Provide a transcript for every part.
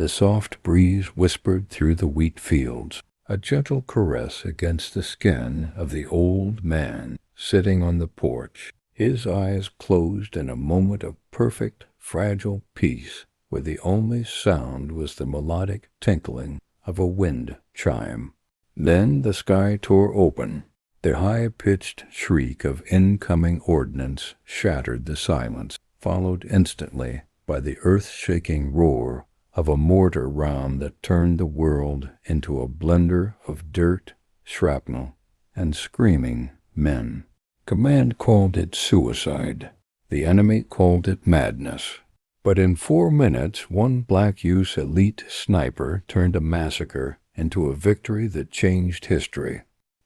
The soft breeze whispered through the wheat fields, a gentle caress against the skin of the old man sitting on the porch, his eyes closed in a moment of perfect, fragile peace, where the only sound was the melodic tinkling of a wind chime. Then the sky tore open. The high-pitched shriek of incoming ordnance shattered the silence, followed instantly by the earth-shaking roar of a mortar round that turned the world into a blender of dirt, shrapnel, and screaming men. Command called it suicide. The enemy called it madness. But in 4 minutes, one Black Use elite sniper turned a massacre into a victory that changed history.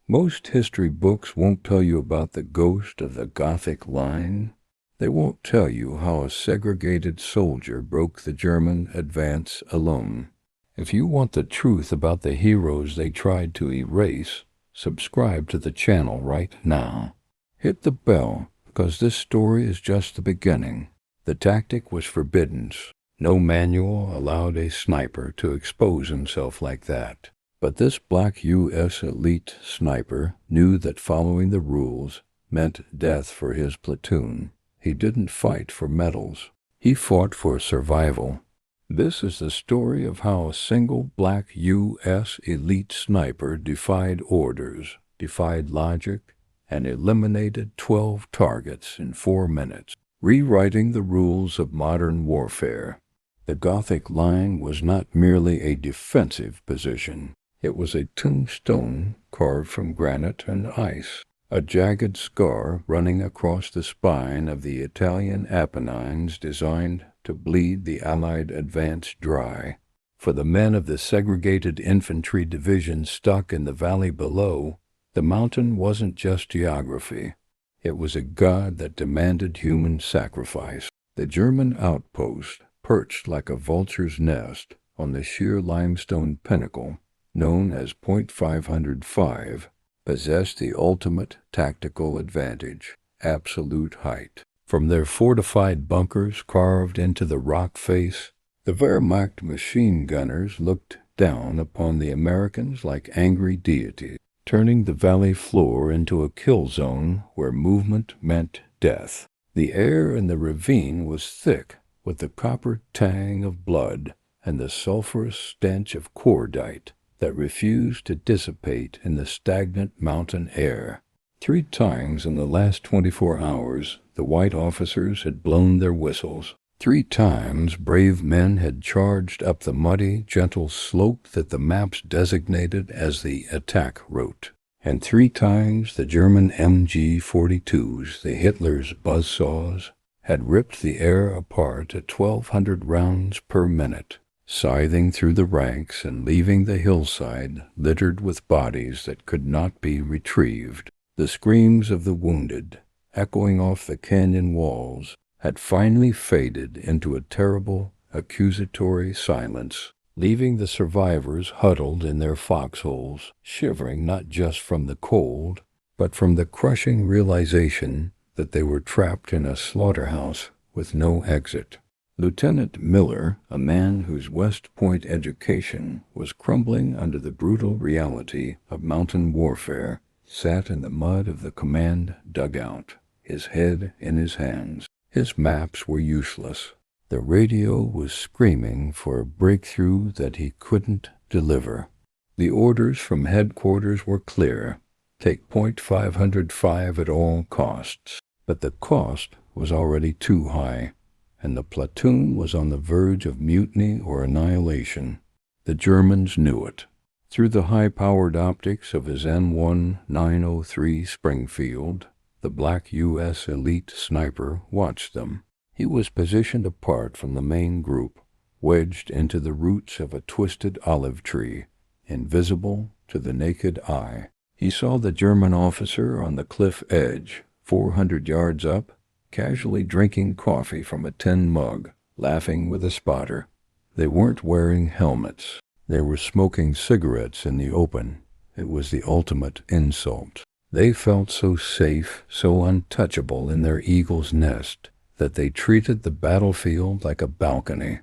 Most history books won't tell you about the ghost of the Gothic Line. They won't tell you how a segregated soldier broke the German advance alone. If you want the truth about the heroes they tried to erase, subscribe to the channel right now. Hit the bell, because this story is just the beginning. The tactic was forbidden. No manual allowed a sniper to expose himself like that. But this Black U.S. elite sniper knew that following the rules meant death for his platoon. He didn't fight for medals. He fought for survival. This is the story of how a single Black U.S. elite sniper defied orders, defied logic, and eliminated 12 targets in 4 minutes, rewriting the rules of modern warfare. The Gothic Line was not merely a defensive position. It was a tombstone carved from granite and ice, a jagged scar running across the spine of the Italian Apennines designed to bleed the Allied advance dry. For the men of the segregated infantry division stuck in the valley below, the mountain wasn't just geography. It was a god that demanded human sacrifice. The German outpost, perched like a vulture's nest on the sheer limestone pinnacle, known as Point 505, possessed the ultimate tactical advantage, absolute height. From their fortified bunkers carved into the rock face, the Wehrmacht machine gunners looked down upon the Americans like angry deities, turning the valley floor into a kill zone where movement meant death. The air in the ravine was thick with the copper tang of blood and the sulphurous stench of cordite that refused to dissipate in the stagnant mountain air. 3 times in the last 24 hours, the white officers had blown their whistles. 3 times brave men had charged up the muddy, gentle slope that the maps designated as the attack route. And 3 times the German MG-42s, the Hitler's buzzsaws, had ripped the air apart at 1,200 rounds per minute, scything through the ranks and leaving the hillside littered with bodies that could not be retrieved. The screams of the wounded, echoing off the canyon walls, had finally faded into a terrible, accusatory silence, leaving the survivors huddled in their foxholes, shivering not just from the cold, but from the crushing realization that they were trapped in a slaughterhouse with no exit. Lieutenant Miller, a man whose West Point education was crumbling under the brutal reality of mountain warfare, sat in the mud of the command dugout, his head in his hands. His maps were useless. The radio was screaming for a breakthrough that he couldn't deliver. The orders from headquarters were clear: take Point 505 at all costs. But the cost was already too high, and the platoon was on the verge of mutiny or annihilation. The Germans knew it. Through the high-powered optics of his N1 903 Springfield, the Black U.S. elite sniper watched them. He was positioned apart from the main group, wedged into the roots of a twisted olive tree, invisible to the naked eye. He saw the German officer on the cliff edge, 400 yards up, casually drinking coffee from a tin mug, laughing with a spotter. They weren't wearing helmets. They were smoking cigarettes in the open. It was the ultimate insult. They felt so safe, so untouchable in their eagle's nest, that they treated the battlefield like a balcony.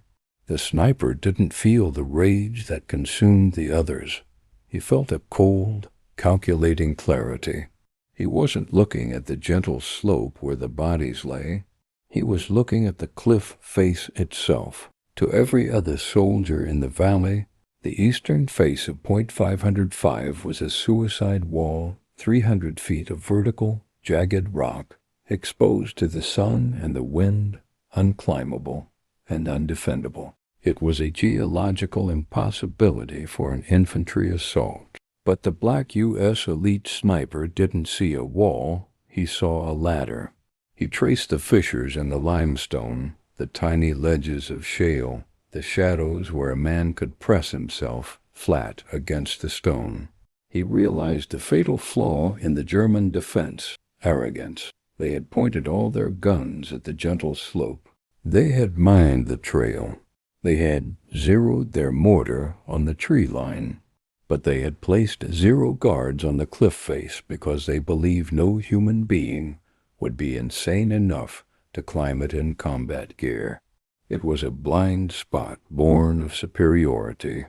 The sniper didn't feel the rage that consumed the others. He felt a cold, calculating clarity. He wasn't looking at the gentle slope where the bodies lay. He was looking at the cliff face itself. To every other soldier in the valley, the eastern face of Point 505 was a suicide wall, 300 feet of vertical, jagged rock, exposed to the sun and the wind, unclimbable and undefendable. It was a geological impossibility for an infantry assault. But the black U.S. elite sniper didn't see a wall, he saw a ladder. He traced the fissures in the limestone, the tiny ledges of shale, the shadows where a man could press himself flat against the stone. He realized the fatal flaw in the German defense: arrogance. They had pointed all their guns at the gentle slope. They had mined the trail. They had zeroed their mortar on the tree line. But they had placed 0 guards on the cliff face because they believed no human being would be insane enough to climb it in combat gear. It was a blind spot born of superiority.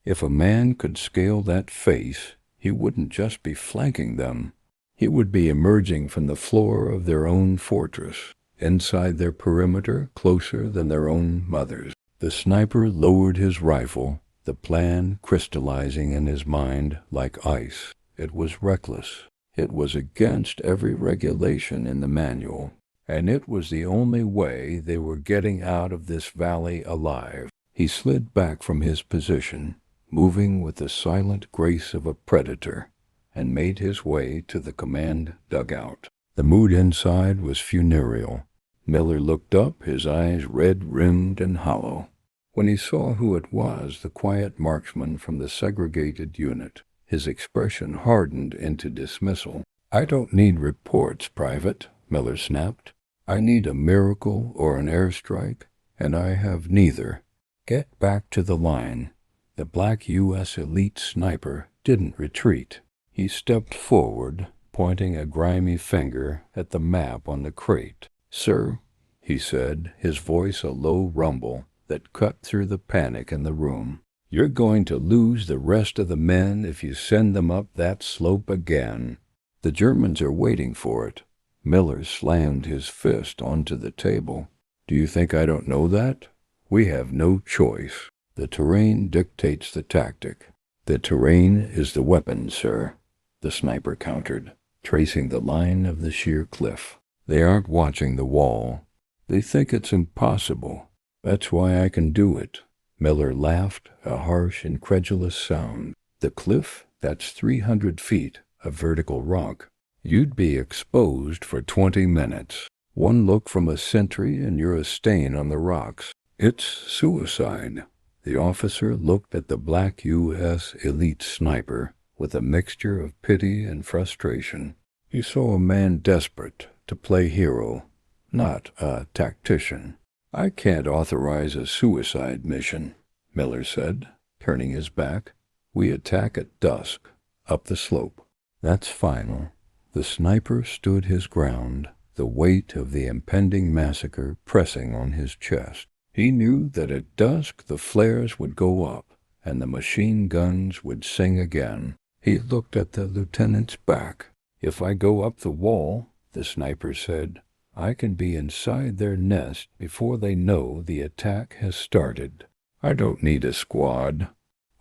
If a man could scale that face, he wouldn't just be flanking them. He would be emerging from the floor of their own fortress, inside their perimeter, closer than their own mothers. The sniper lowered his rifle, the plan crystallizing in his mind like ice. It was reckless. It was against every regulation in the manual. And it was the only way they were getting out of this valley alive. He slid back from his position, moving with the silent grace of a predator, and made his way to the command dugout. The mood inside was funereal. Miller looked up, his eyes red-rimmed and hollow. When he saw who it was, the quiet marksman from the segregated unit, his expression hardened into dismissal. "I don't need reports, Private," Miller snapped. "I need a miracle or an airstrike, and I have neither. Get back to the line." The black U.S. elite sniper didn't retreat. He stepped forward, pointing a grimy finger at the map on the crate. "Sir," he said, his voice a low rumble that cut through the panic in the room, "you're going to lose the rest of the men if you send them up that slope again. The Germans are waiting for it." Miller slammed his fist onto the table. "Do you think I don't know that? We have no choice. The terrain dictates the tactic." "The terrain is the weapon, sir," the sniper countered, tracing the line of the sheer cliff. "They aren't watching the wall. They think it's impossible. That's why I can do it." Miller laughed, a harsh, incredulous sound. "The cliff? That's 300 feet of vertical rock. You'd be exposed for 20 minutes. One look from a sentry and you're a stain on the rocks. It's suicide." The officer looked at the black U.S. elite sniper with a mixture of pity and frustration. He saw a man desperate to play hero, not a tactician. "I can't authorize a suicide mission," Miller said, turning his back. "We attack at dusk, up the slope." "That's final." The sniper stood his ground, the weight of the impending massacre pressing on his chest. He knew that at dusk the flares would go up, and the machine guns would sing again. He looked at the lieutenant's back. "If I go up the wall," the sniper said, "I can be inside their nest before they know the attack has started. I don't need a squad.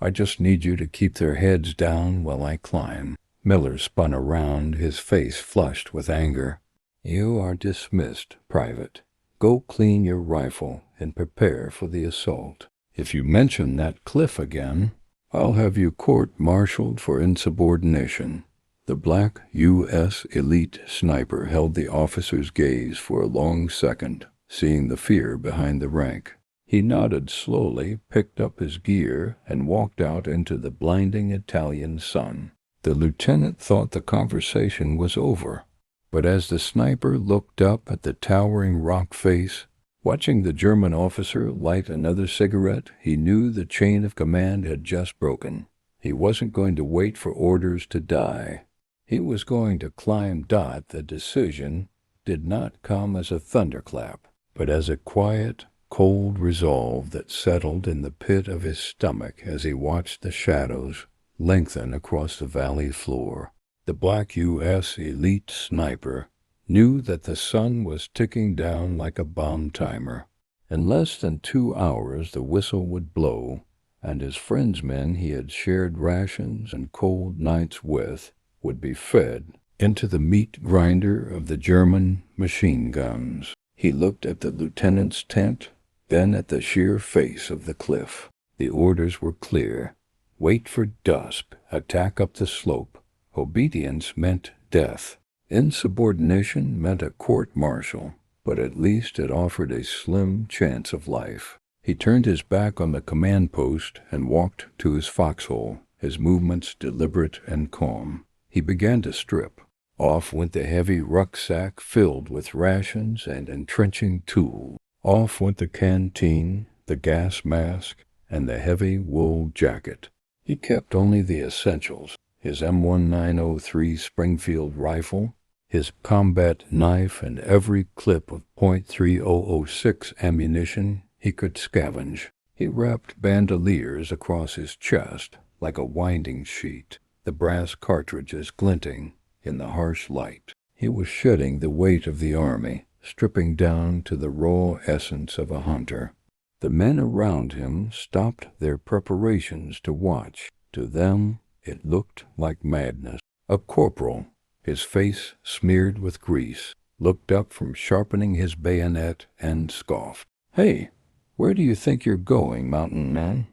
I just need you to keep their heads down while I climb." Miller spun around, his face flushed with anger. "You are dismissed, Private. Go clean your rifle and prepare for the assault. If you mention that cliff again, I'll have you court-martialed for insubordination." The black U.S. elite sniper held the officer's gaze for a long second, seeing the fear behind the rank. He nodded slowly, picked up his gear, and walked out into the blinding Italian sun. The lieutenant thought the conversation was over, but as the sniper looked up at the towering rock face, watching the German officer light another cigarette, he knew the chain of command had just broken. He wasn't going to wait for orders to die. He was going to climb. The decision did not come as a thunderclap, but as a quiet, cold resolve that settled in the pit of his stomach as he watched the shadows lengthen across the valley floor. The Black U.S. elite sniper knew that the sun was ticking down like a bomb timer. In less than 2 hours the whistle would blow, and his friend's men he had shared rations and cold nights with would be fed into the meat grinder of the German machine guns. He looked at the lieutenant's tent, then at the sheer face of the cliff. The orders were clear. Wait for dusk, attack up the slope. Obedience meant death. Insubordination meant a court-martial, but at least it offered a slim chance of life. He turned his back on the command post and walked to his foxhole, his movements deliberate and calm. He began to strip. Off went the heavy rucksack filled with rations and entrenching tools. Off went the canteen, the gas mask, and the heavy wool jacket. He kept only the essentials: his M1903 Springfield rifle, his combat knife, and every clip of .3006 ammunition he could scavenge. He wrapped bandoliers across his chest like a winding sheet, the brass cartridges glinting in the harsh light. He was shedding the weight of the army, stripping down to the raw essence of a hunter. The men around him stopped their preparations to watch. To them, it looked like madness. A corporal, his face smeared with grease, looked up from sharpening his bayonet and scoffed. "Hey, where do you think you're going, mountain man?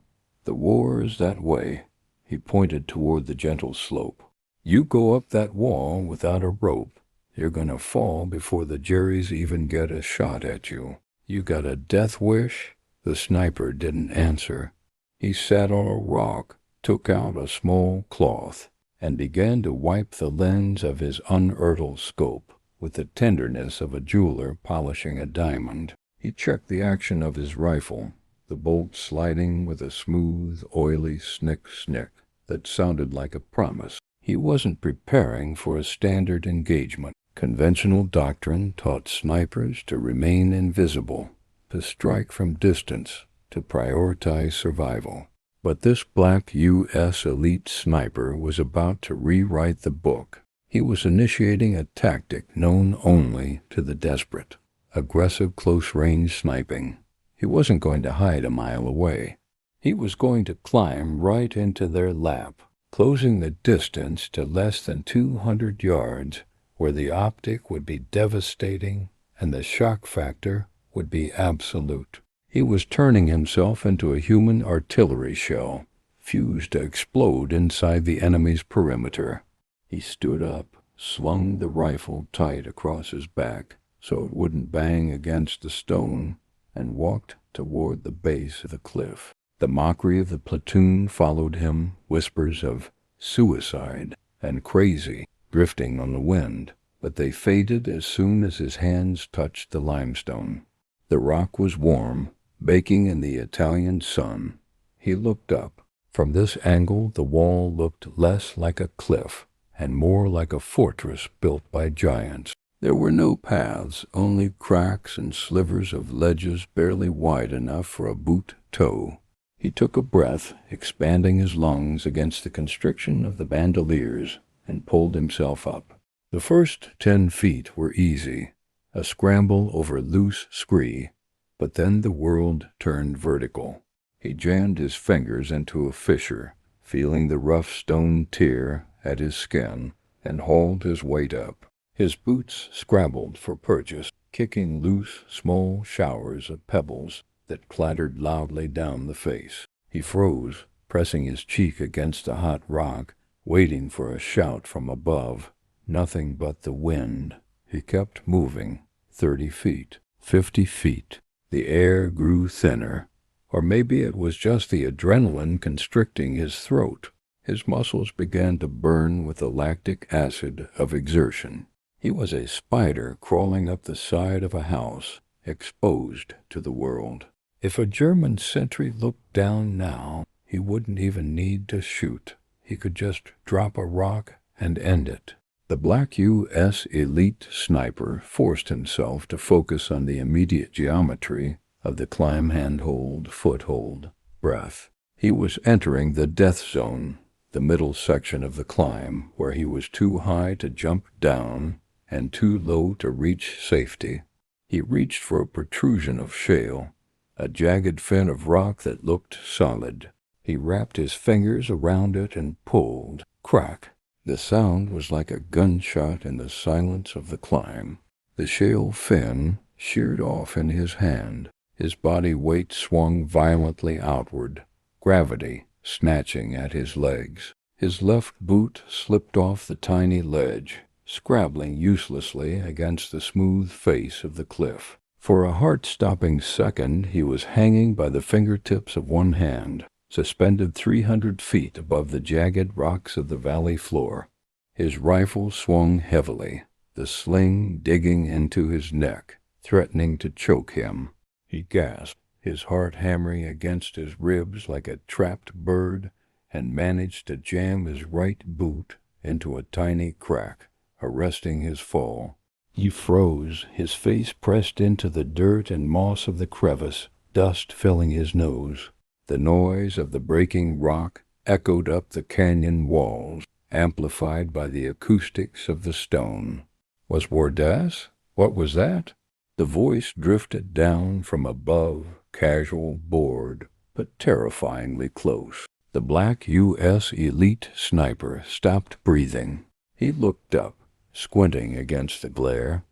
The war is that way." He pointed toward the gentle slope. "You go up that wall without a rope, you're gonna fall before the Jerrys even get a shot at you. You got a death wish?" The sniper didn't answer. He sat on a rock, took out a small cloth, and began to wipe the lens of his unertl scope with the tenderness of a jeweler polishing a diamond. He checked the action of his rifle, the bolt sliding with a smooth, oily snick-snick that sounded like a promise. He wasn't preparing for a standard engagement. Conventional doctrine taught snipers to remain invisible, to strike from distance, to prioritize survival. But this Black U.S. elite sniper was about to rewrite the book. He was initiating a tactic known only to the desperate: aggressive close-range sniping. He wasn't going to hide a mile away. He was going to climb right into their lap, closing the distance to less than 200 yards, where the optic would be devastating and the shock factor would be absolute. He was turning himself into a human artillery shell, fused to explode inside the enemy's perimeter. He stood up, swung the rifle tight across his back so it wouldn't bang against the stone, and walked toward the base of the cliff. The mockery of the platoon followed him, whispers of suicide and crazy drifting on the wind, but they faded as soon as his hands touched the limestone. The rock was warm, baking in the Italian sun. He looked up. From this angle the wall looked less like a cliff and more like a fortress built by giants. There were no paths, only cracks and slivers of ledges barely wide enough for a boot toe. He took a breath, expanding his lungs against the constriction of the bandoliers, and pulled himself up. The first 10 feet were easy, a scramble over loose scree, but then the world turned vertical. He jammed his fingers into a fissure, feeling the rough stone tear at his skin, and hauled his weight up. His boots scrabbled for purchase, kicking loose, small showers of pebbles that clattered loudly down the face. He froze, pressing his cheek against the hot rock, waiting for a shout from above. Nothing but the wind. He kept moving. 30 feet, 50 feet. The air grew thinner, or maybe it was just the adrenaline constricting his throat. His muscles began to burn with the lactic acid of exertion. He was a spider crawling up the side of a house, exposed to the world. If a German sentry looked down now, he wouldn't even need to shoot. He could just drop a rock and end it. The Black U.S. elite sniper forced himself to focus on the immediate geometry of the climb handhold, foothold, breath. He was entering the death zone, the middle section of the climb, where he was too high to jump down and too low to reach safety. He reached for a protrusion of shale, a jagged fin of rock that looked solid. He wrapped his fingers around it and pulled. Crack! The sound was like a gunshot in the silence of the climb. The shale fin sheared off in his hand. His body weight swung violently outward, gravity snatching at his legs. His left boot slipped off the tiny ledge, scrabbling uselessly against the smooth face of the cliff. For a heart-stopping second he was hanging by the fingertips of one hand, suspended 300 feet above the jagged rocks of the valley floor. His rifle swung heavily, the sling digging into his neck, threatening to choke him. He gasped, his heart hammering against his ribs like a trapped bird, and managed to jam his right boot into a tiny crack, arresting his fall. He froze, his face pressed into the dirt and moss of the crevice, dust filling his nose. The noise of the breaking rock echoed up the canyon walls, amplified by the acoustics of the stone. Was Wardass? What was that? The voice drifted down from above, casual, bored, but terrifyingly close. The black U.S. elite sniper stopped breathing. He looked up, squinting against the glare.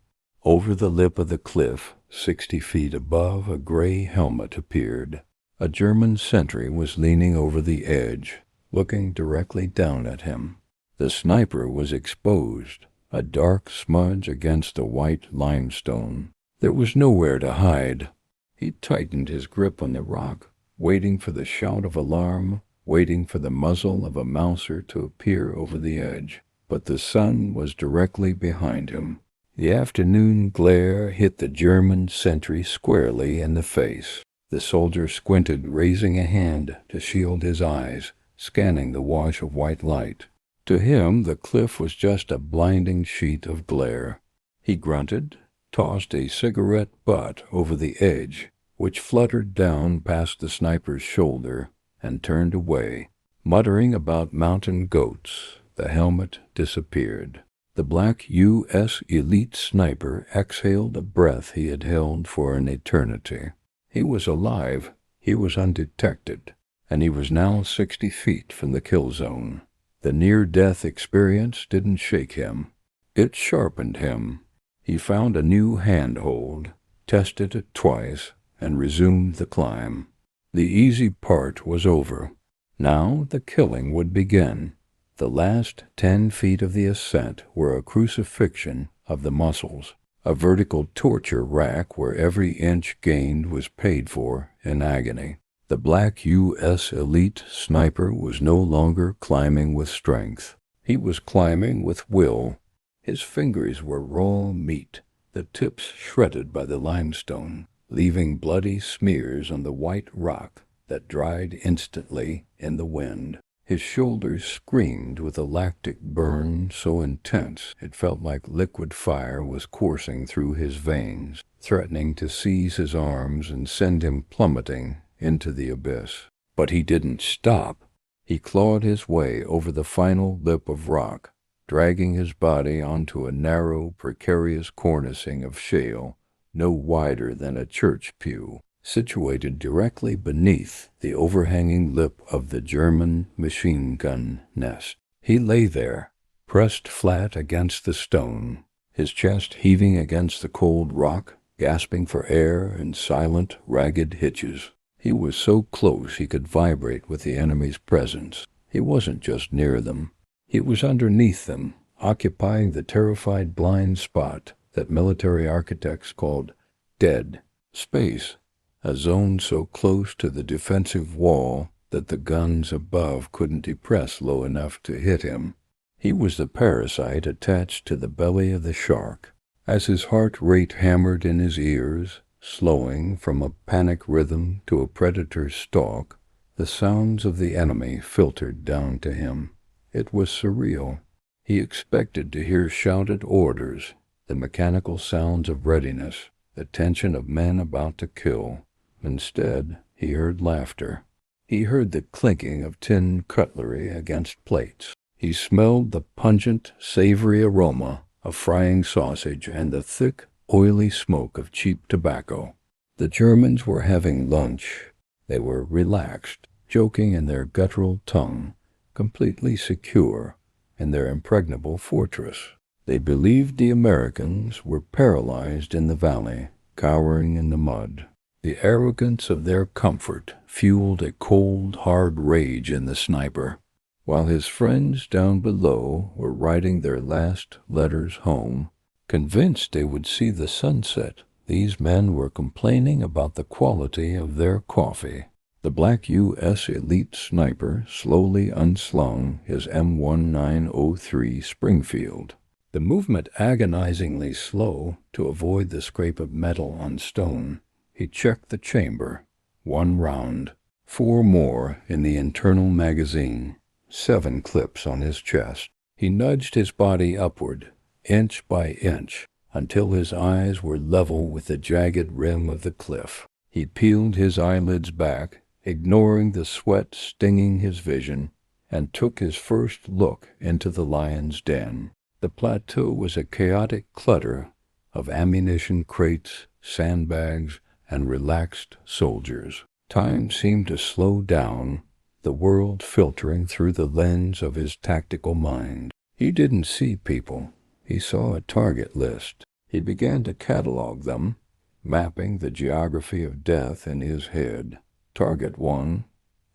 Over the lip of the cliff, 60 feet above, a gray helmet appeared. A German sentry was leaning over the edge, looking directly down at him. The sniper was exposed, a dark smudge against the white limestone. There was nowhere to hide. He tightened his grip on the rock, waiting for the shout of alarm, waiting for the muzzle of a Mauser to appear over the edge. But the sun was directly behind him. The afternoon glare hit the German sentry squarely in the face. The soldier squinted, raising a hand to shield his eyes, scanning the wash of white light. To him, the cliff was just a blinding sheet of glare. He grunted, tossed a cigarette butt over the edge, which fluttered down past the sniper's shoulder, and turned away. Muttering about mountain goats, the helmet disappeared. The black U.S. elite sniper exhaled a breath he had held for an eternity. He was alive, he was undetected, and he was now 60 feet from the kill zone. The near-death experience didn't shake him. It sharpened him. He found a new handhold, tested it twice, and resumed the climb. The easy part was over. Now the killing would begin. The last 10 feet of the ascent were a crucifixion of the muscles, a vertical torture rack where every inch gained was paid for in agony. The black U.S. elite sniper was no longer climbing with strength. He was climbing with will. His fingers were raw meat, the tips shredded by the limestone, leaving bloody smears on the white rock that dried instantly in the wind. His shoulders screamed with a lactic burn so intense it felt like liquid fire was coursing through his veins, threatening to seize his arms and send him plummeting into the abyss. But he didn't stop. He clawed his way over the final lip of rock, dragging his body onto a narrow, precarious cornicing of shale, no wider than a church pew, situated directly beneath the overhanging lip of the German machine gun nest. He lay there, pressed flat against the stone, his chest heaving against the cold rock, gasping for air in silent, ragged hitches. He was so close he could vibrate with the enemy's presence. He wasn't just near them. He was underneath them, occupying the terrified blind spot that military architects called dead space, a zone so close to the defensive wall that the guns above couldn't depress low enough to hit him. He was the parasite attached to the belly of the shark. As his heart rate hammered in his ears, slowing from a panic rhythm to a predator's stalk, the sounds of the enemy filtered down to him. It was surreal. He expected to hear shouted orders, the mechanical sounds of readiness, the tension of men about to kill. Instead, he heard laughter. He heard the clinking of tin cutlery against plates. He smelled the pungent, savory aroma of frying sausage and the thick, oily smoke of cheap tobacco. The Germans were having lunch. They were relaxed, joking in their guttural tongue, completely secure in their impregnable fortress. They believed the Americans were paralyzed in the valley, cowering in the mud. The arrogance of their comfort fueled a cold, hard rage in the sniper. While his friends down below were writing their last letters home, convinced they would see the sunset, these men were complaining about the quality of their coffee. The black U.S. elite sniper slowly unslung his M1903 Springfield. The movement agonizingly slow to avoid the scrape of metal on stone. He checked the chamber. 1 round. 4 more in the internal magazine. 7 clips on his chest. He nudged his body upward, inch by inch, until his eyes were level with the jagged rim of the cliff. He peeled his eyelids back, ignoring the sweat stinging his vision, and took his first look into the lion's den. The plateau was a chaotic clutter of ammunition crates, sandbags, and relaxed soldiers. Time seemed to slow down, the world filtering through the lens of his tactical mind. He didn't see people. He saw a target list. He began to catalog them, mapping the geography of death in his head. Target 1,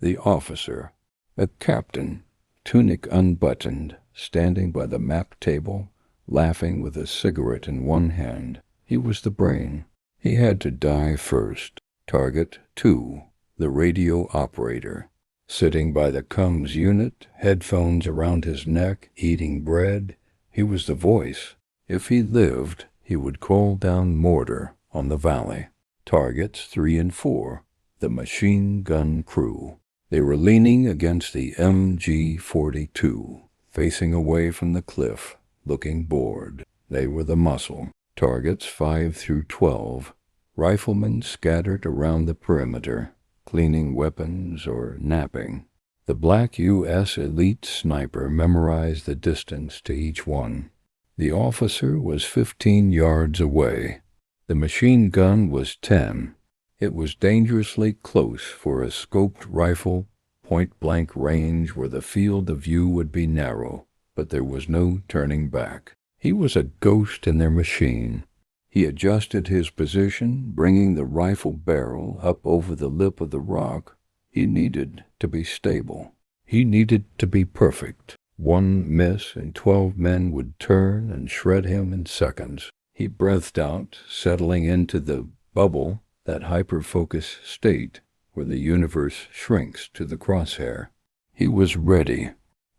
the officer, a captain, tunic unbuttoned, standing by the map table, laughing with a cigarette in one hand. He was the brain. He had to die first. Target 2, the radio operator, sitting by the comms unit, headphones around his neck, eating bread. He was the voice. If he lived, he would call down mortar on the valley. Targets 3 and 4, the machine gun crew. They were leaning against the MG-42, facing away from the cliff, looking bored. They were the muscle. Targets 5 through 12, riflemen scattered around the perimeter, cleaning weapons or napping. The black U.S. elite sniper memorized the distance to each one. The officer was 15 yards away. The machine gun was 10. It was dangerously close for a scoped rifle, point-blank range where the field of view would be narrow, but there was no turning back. He was a ghost in their machine. He adjusted his position, bringing the rifle barrel up over the lip of the rock. He needed to be stable. He needed to be perfect. 1 miss and 12 men would turn and shred him in seconds. He breathed out, settling into the bubble, that hyper-focus state where the universe shrinks to the crosshair. He was ready,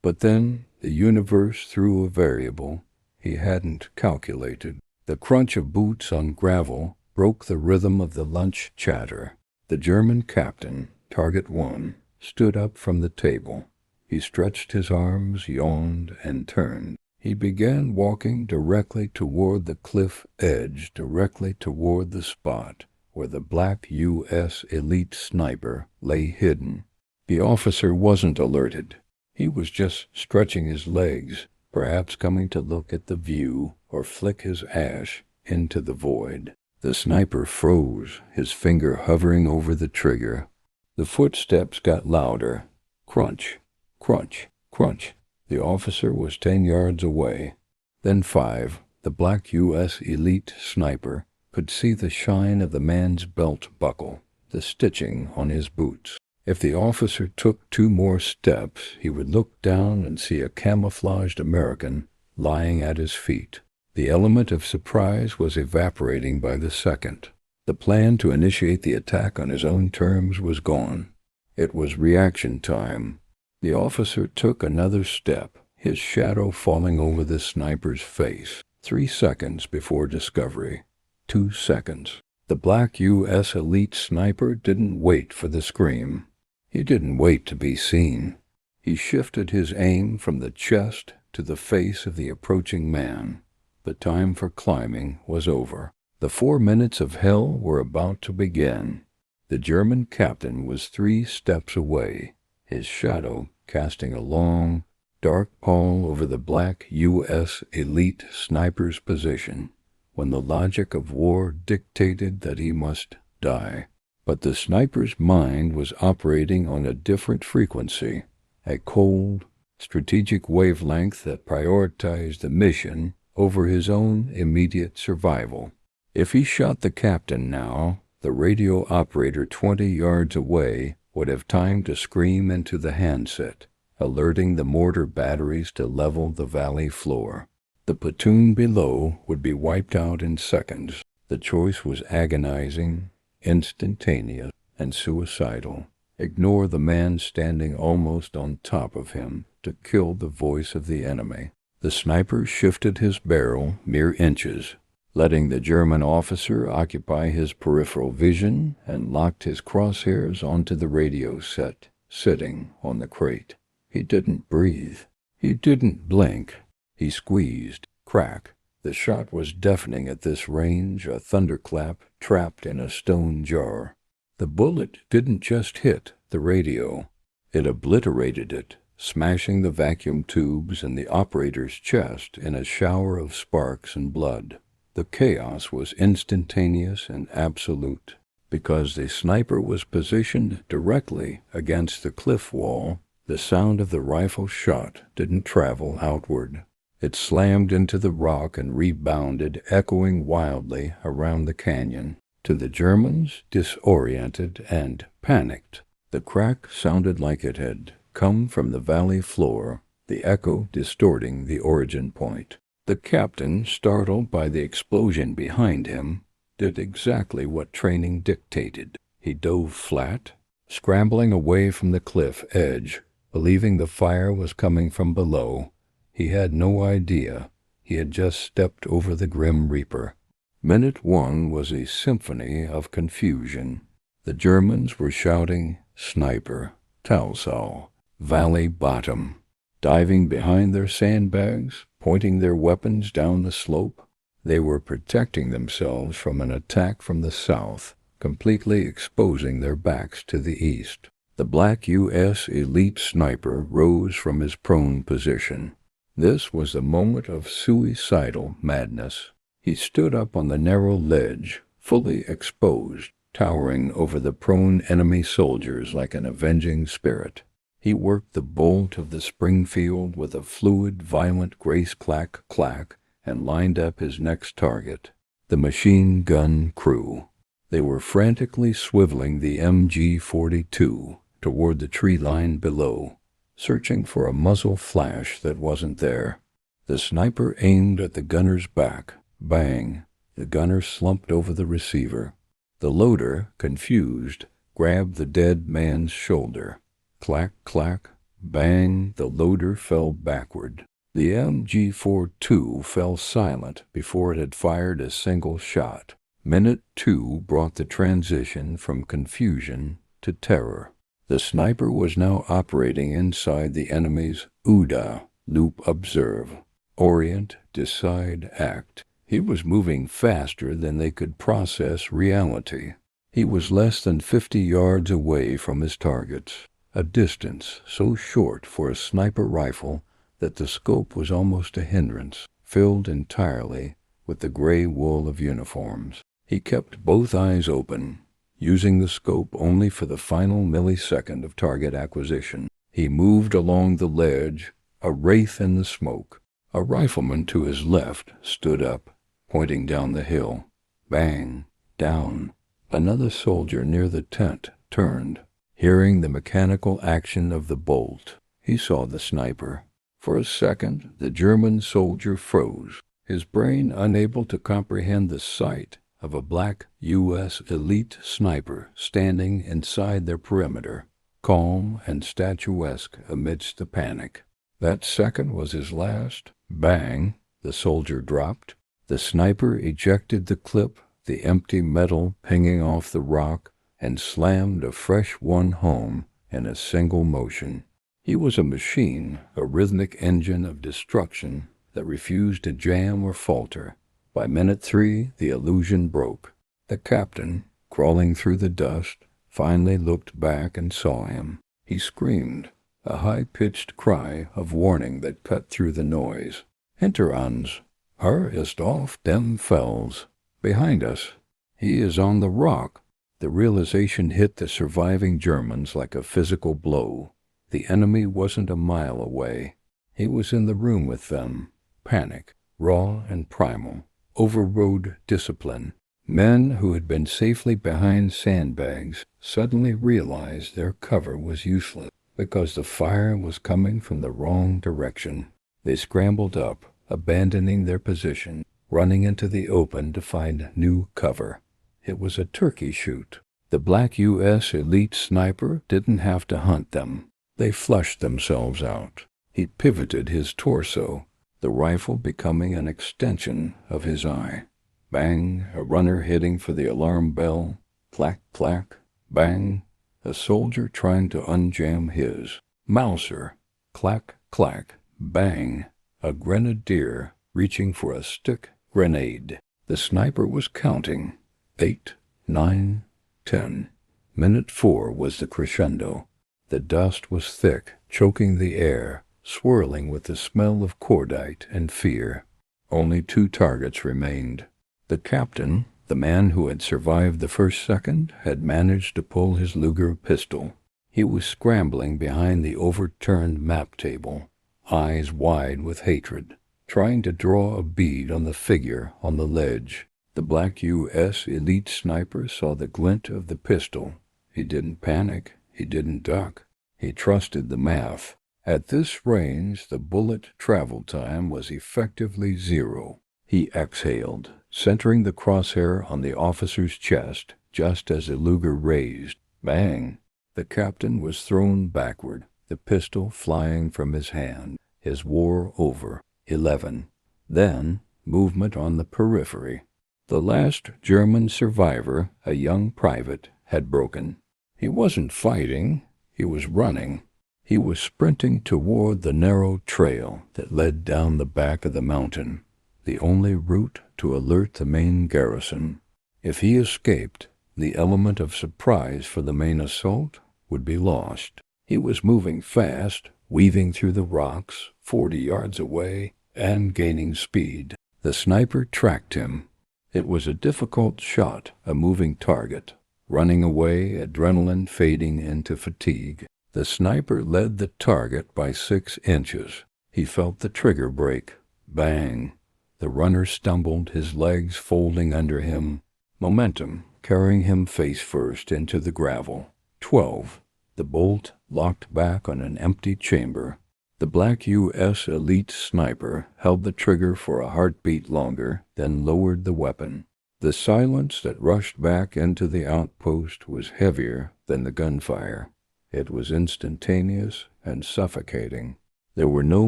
but then the universe threw a variable he hadn't calculated. The crunch of boots on gravel broke the rhythm of the lunch chatter. The German captain, Target 1, stood up from the table. He stretched his arms, yawned, and turned. He began walking directly toward the cliff edge, directly toward the spot where the black U.S. elite sniper lay hidden. The officer wasn't alerted. He was just stretching his legs, perhaps coming to look at the view or flick his ash into the void. The sniper froze, his finger hovering over the trigger. The footsteps got louder. Crunch, crunch, crunch. The officer was 10 yards away. Then 5. The black U.S. elite sniper could see the shine of the man's belt buckle, the stitching on his boots. If the officer took 2 more steps, he would look down and see a camouflaged American lying at his feet. The element of surprise was evaporating by the second. The plan to initiate the attack on his own terms was gone. It was reaction time. The officer took another step, his shadow falling over the sniper's face. 3 seconds before discovery. 2 seconds. The black U.S. elite sniper didn't wait for the scream. He didn't wait to be seen. He shifted his aim from the chest to the face of the approaching man. The time for climbing was over. The 4 minutes of hell were about to begin. The German captain was 3 steps away, his shadow casting a long, dark pall over the black U.S. elite sniper's position, when the logic of war dictated that he must die. But the sniper's mind was operating on a different frequency, a cold, strategic wavelength that prioritized the mission over his own immediate survival. If he shot the captain now, the radio operator 20 yards away would have time to scream into the handset, alerting the mortar batteries to level the valley floor. The platoon below would be wiped out in seconds. The choice was agonizing, instantaneous, and suicidal. Ignore the man standing almost on top of him to kill the voice of the enemy. The sniper shifted his barrel mere inches, letting the German officer occupy his peripheral vision, and locked his crosshairs onto the radio set, sitting on the crate. He didn't breathe. He didn't blink. He squeezed. Crack. The shot was deafening at this range, a thunderclap trapped in a stone jar. The bullet didn't just hit the radio. It obliterated it, smashing the vacuum tubes and the operator's chest in a shower of sparks and blood. The chaos was instantaneous and absolute. Because the sniper was positioned directly against the cliff wall, the sound of the rifle shot didn't travel outward. It slammed into the rock and rebounded, echoing wildly around the canyon. To the Germans, disoriented and panicked, the crack sounded like it had come from the valley floor, the echo distorting the origin point. The captain, startled by the explosion behind him, did exactly what training dictated. He dove flat, scrambling away from the cliff edge, believing the fire was coming from below. He had no idea he had just stepped over the Grim Reaper. Minute 1 was a symphony of confusion. The Germans were shouting, "Sniper, Talsal, Valley Bottom," diving behind their sandbags, pointing their weapons down the slope. They were protecting themselves from an attack from the south, completely exposing their backs to the east. The black U.S. elite sniper rose from his prone position. This was the moment of suicidal madness. He stood up on the narrow ledge, fully exposed, towering over the prone enemy soldiers like an avenging spirit. He worked the bolt of the Springfield with a fluid, violent grace clack, and lined up his next target, the machine gun crew. They were frantically swiveling the MG-42 toward the tree line below, searching for a muzzle flash that wasn't there. The sniper aimed at the gunner's back. Bang! The gunner slumped over the receiver. The loader, confused, grabbed the dead man's shoulder. Clack, clack, bang, the loader fell backward. The MG-42 fell silent before it had fired a single shot. Minute 2 brought the transition from confusion to terror. The sniper was now operating inside the enemy's OODA, loop observe, orient, decide, act. He was moving faster than they could process reality. He was less than 50 yards away from his targets, a distance so short for a sniper rifle that the scope was almost a hindrance, filled entirely with the gray wool of uniforms. He kept both eyes open, using the scope only for the final millisecond of target acquisition. He moved along the ledge, a wraith in the smoke. A rifleman to his left stood up, pointing down the hill. Bang! Down. Another soldier near the tent turned. Hearing the mechanical action of the bolt, he saw the sniper. For a second, the German soldier froze, his brain unable to comprehend the sight of a black U.S. elite sniper standing inside their perimeter, calm and statuesque amidst the panic. That second was his last. Bang! The soldier dropped. The sniper ejected the clip, the empty metal pinging off the rock, and slammed a fresh one home in a single motion. He was a machine, a rhythmic engine of destruction that refused to jam or falter. By minute 3, the illusion broke. The captain, crawling through the dust, finally looked back and saw him. He screamed, a high-pitched cry of warning that cut through the noise. "Hinter uns! Ist auf dem Fels! Behind us! He is on the rock!" The realization hit the surviving Germans like a physical blow. The enemy wasn't a mile away. He was in the room with them. Panic, raw and primal, overrode discipline. Men who had been safely behind sandbags suddenly realized their cover was useless because the fire was coming from the wrong direction. They scrambled up, abandoning their position, running into the open to find new cover. It was a turkey shoot. The black U.S. elite sniper didn't have to hunt them. They flushed themselves out. He pivoted his torso, the rifle becoming an extension of his eye. Bang, a runner hitting for the alarm bell. Clack, clack, bang, a soldier trying to unjam his. Mauser, clack, clack, bang, a grenadier reaching for a stick grenade. The sniper was counting. 8, 9, 10. Minute 4 was the crescendo. The dust was thick, choking the air, swirling with the smell of cordite and fear. Only 2 targets remained. The captain, the man who had survived the first second, had managed to pull his Luger pistol. He was scrambling behind the overturned map table, eyes wide with hatred, trying to draw a bead on the figure on the ledge. The black U.S. elite sniper saw the glint of the pistol. He didn't panic. He didn't duck. He trusted the math. At this range, the bullet travel time was effectively 0. He exhaled, centering the crosshair on the officer's chest just as the Luger raised. Bang! The captain was thrown backward, the pistol flying from his hand. His war over. 11. Then, movement on the periphery. The last German survivor, a young private, had broken. He wasn't fighting. He was running. He was sprinting toward the narrow trail that led down the back of the mountain, the only route to alert the main garrison. If he escaped, the element of surprise for the main assault would be lost. He was moving fast, weaving through the rocks, 40 yards away, and gaining speed. The sniper tracked him. It was a difficult shot, a moving target. Running away, adrenaline fading into fatigue. The sniper led the target by 6 inches. He felt the trigger break. Bang! The runner stumbled, his legs folding under him. Momentum, carrying him face first into the gravel. 12. The bolt locked back on an empty chamber. The black U.S. elite sniper held the trigger for a heartbeat longer, then lowered the weapon. The silence that rushed back into the outpost was heavier than the gunfire. It was instantaneous and suffocating. There were no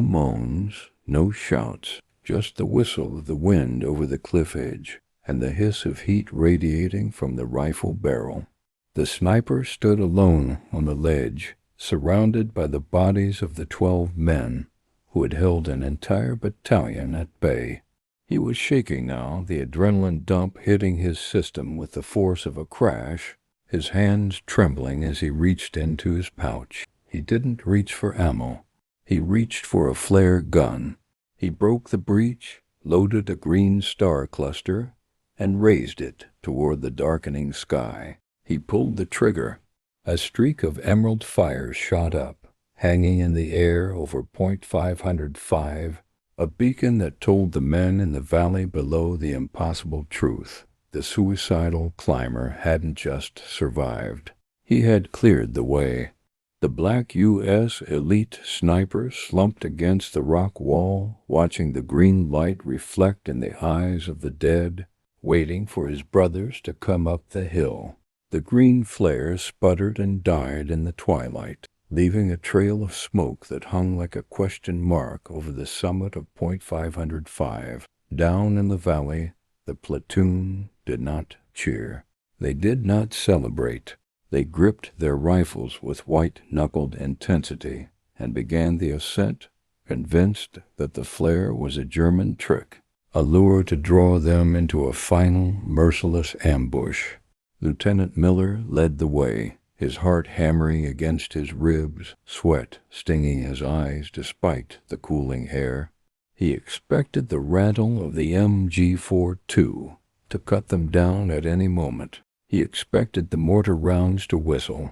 moans, no shouts, just the whistle of the wind over the cliff edge and the hiss of heat radiating from the rifle barrel. The sniper stood alone on the ledge, surrounded by the bodies of the 12 men who had held an entire battalion at bay. He was shaking now, the adrenaline dump hitting his system with the force of a crash, his hands trembling as he reached into his pouch. He didn't reach for ammo. He reached for a flare gun. He broke the breech, loaded a green star cluster, and raised it toward the darkening sky. He pulled the trigger. A streak of emerald fire shot up, hanging in the air over Point 505, a beacon that told the men in the valley below the impossible truth. The suicidal climber hadn't just survived. He had cleared the way. The black U.S. elite sniper slumped against the rock wall, watching the green light reflect in the eyes of the dead, waiting for his brothers to come up the hill. The green flare sputtered and died in the twilight, leaving a trail of smoke that hung like a question mark over the summit of Point 505. Down in the valley, the platoon did not cheer. They did not celebrate. They gripped their rifles with white-knuckled intensity and began the ascent, convinced that the flare was a German trick, a lure to draw them into a final, merciless ambush. Lieutenant Miller led the way, his heart hammering against his ribs, sweat stinging his eyes despite the cooling air. He expected the rattle of the MG-42 to cut them down at any moment. He expected the mortar rounds to whistle.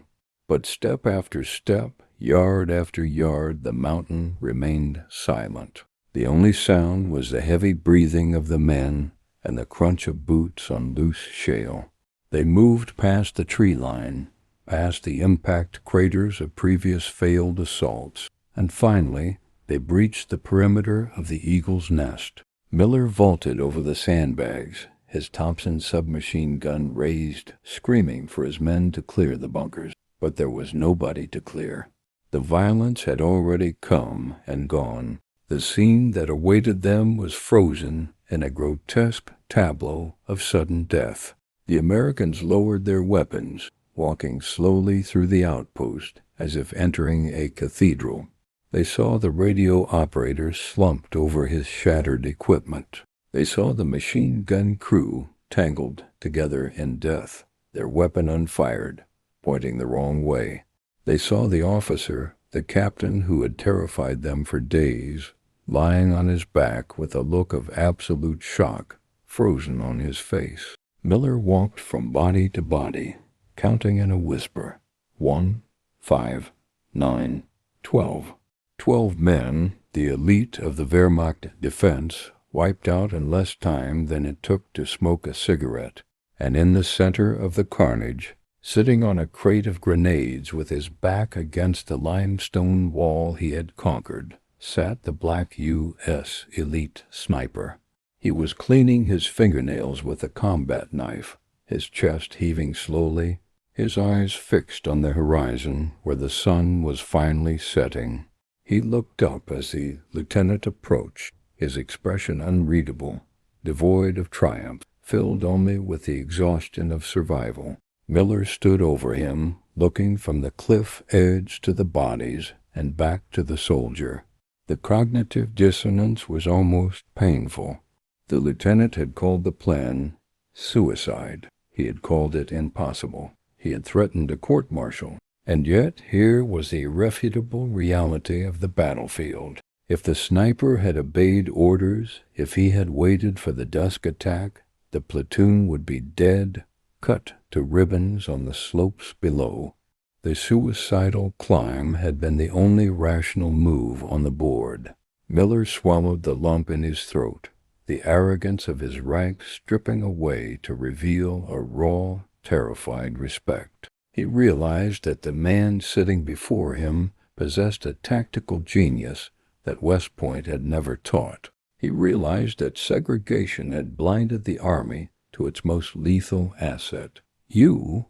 But step after step, yard after yard, the mountain remained silent. The only sound was the heavy breathing of the men and the crunch of boots on loose shale. They moved past the tree line, past the impact craters of previous failed assaults, and finally they breached the perimeter of the Eagle's Nest. Miller vaulted over the sandbags, his Thompson submachine gun raised, screaming for his men to clear the bunkers. But there was nobody to clear. The violence had already come and gone. The scene that awaited them was frozen in a grotesque tableau of sudden death. The Americans lowered their weapons, walking slowly through the outpost as if entering a cathedral. They saw the radio operator slumped over his shattered equipment. They saw the machine gun crew tangled together in death, their weapon unfired, pointing the wrong way. They saw the officer, the captain who had terrified them for days, lying on his back with a look of absolute shock frozen on his face. Miller walked from body to body, counting in a whisper. 1, 5, 9, 12. 12 men, the elite of the Wehrmacht defense, wiped out in less time than it took to smoke a cigarette. And in the center of the carnage, sitting on a crate of grenades with his back against the limestone wall he had conquered, sat the black U.S. elite sniper. He was cleaning his fingernails with a combat knife, his chest heaving slowly, his eyes fixed on the horizon where the sun was finally setting. He looked up as the lieutenant approached, his expression unreadable, devoid of triumph, filled only with the exhaustion of survival. Miller stood over him, looking from the cliff edge to the bodies and back to the soldier. The cognitive dissonance was almost painful. The lieutenant had called the plan suicide. He had called it impossible. He had threatened a court-martial. And yet here was the irrefutable reality of the battlefield. If the sniper had obeyed orders, if he had waited for the dusk attack, the platoon would be dead, cut to ribbons on the slopes below. The suicidal climb had been the only rational move on the board. Miller swallowed the lump in his throat, the arrogance of his rank stripping away to reveal a raw, terrified respect. He realized that the man sitting before him possessed a tactical genius that West Point had never taught. He realized that segregation had blinded the Army to its most lethal asset. "You?"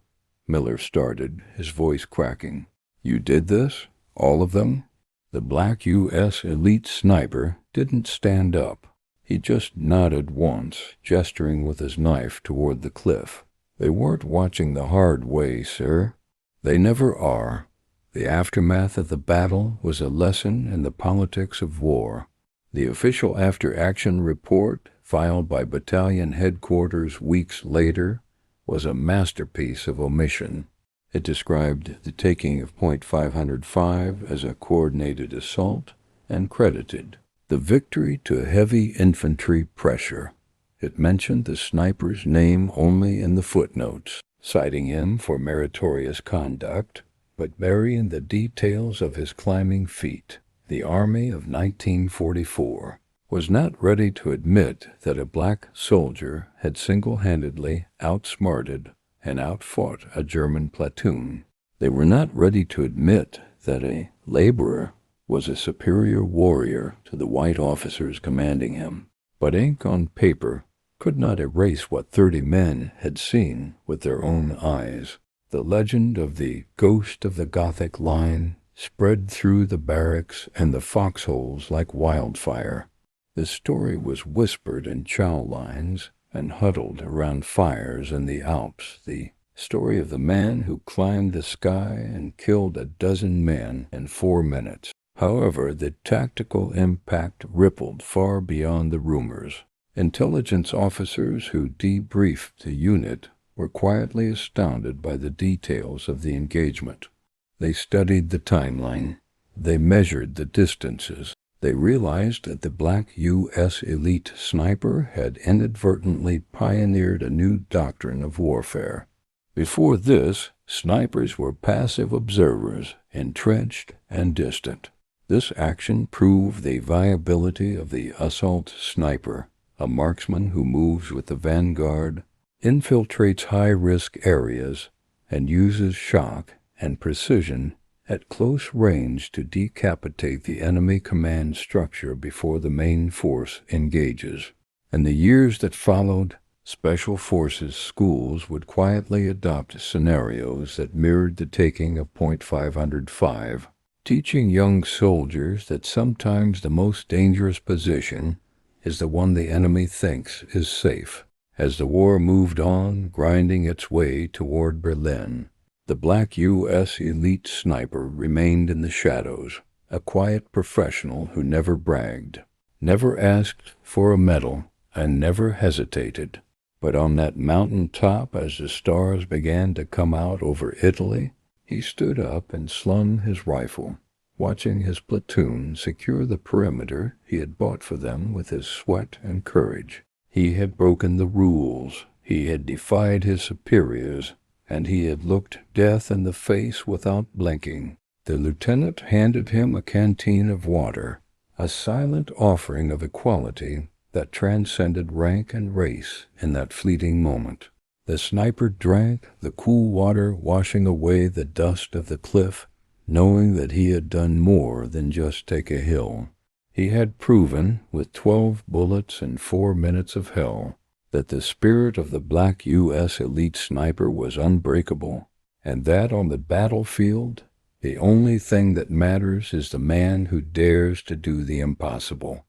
Miller started, his voice cracking. "You did this? All of them?" The black U.S. elite sniper didn't stand up. He just nodded once, gesturing with his knife toward the cliff. "They weren't watching the hard way, sir. They never are. The aftermath of the battle was a lesson in the politics of war. The official after-action report, filed by battalion headquarters weeks later, was a masterpiece of omission. It described the taking of Point 505 as a coordinated assault and credited the victory to heavy infantry pressure. It mentioned the sniper's name only in the footnotes, citing him for meritorious conduct, but burying the details of his climbing feat. The Army of 1944 was not ready to admit that a black soldier had single-handedly outsmarted and outfought a German platoon. They were not ready to admit that a laborer was a superior warrior to the white officers commanding him. But ink on paper could not erase what 30 men had seen with their own eyes. The legend of the ghost of the Gothic line spread through the barracks and the foxholes like wildfire. The story was whispered in chow lines and huddled around fires in the Alps, the story of the man who climbed the sky and killed a dozen men in 4 minutes. However, the tactical impact rippled far beyond the rumors. Intelligence officers who debriefed the unit were quietly astounded by the details of the engagement. They studied the timeline. They measured the distances. They realized that the black U.S. elite sniper had inadvertently pioneered a new doctrine of warfare. Before this, snipers were passive observers, entrenched and distant. This action proved the viability of the assault sniper, a marksman who moves with the vanguard, infiltrates high-risk areas, and uses shock and precision at close range to decapitate the enemy command structure before the main force engages. In the years that followed, Special Forces schools would quietly adopt scenarios that mirrored the taking of Point 505, teaching young soldiers that sometimes the most dangerous position is the one the enemy thinks is safe. As the war moved on, grinding its way toward Berlin, the black U.S. elite sniper remained in the shadows, a quiet professional who never bragged, never asked for a medal, and never hesitated. But on that mountain top, as the stars began to come out over Italy, he stood up and slung his rifle, watching his platoon secure the perimeter he had bought for them with his sweat and courage. He had broken the rules, he had defied his superiors, and he had looked death in the face without blinking. The lieutenant handed him a canteen of water, a silent offering of equality that transcended rank and race in that fleeting moment. The sniper drank, the cool water washing away the dust of the cliff, knowing that he had done more than just take a hill. He had proven, with 12 bullets and 4 minutes of hell, that the spirit of the black U.S. elite sniper was unbreakable, and that on the battlefield, the only thing that matters is the man who dares to do the impossible.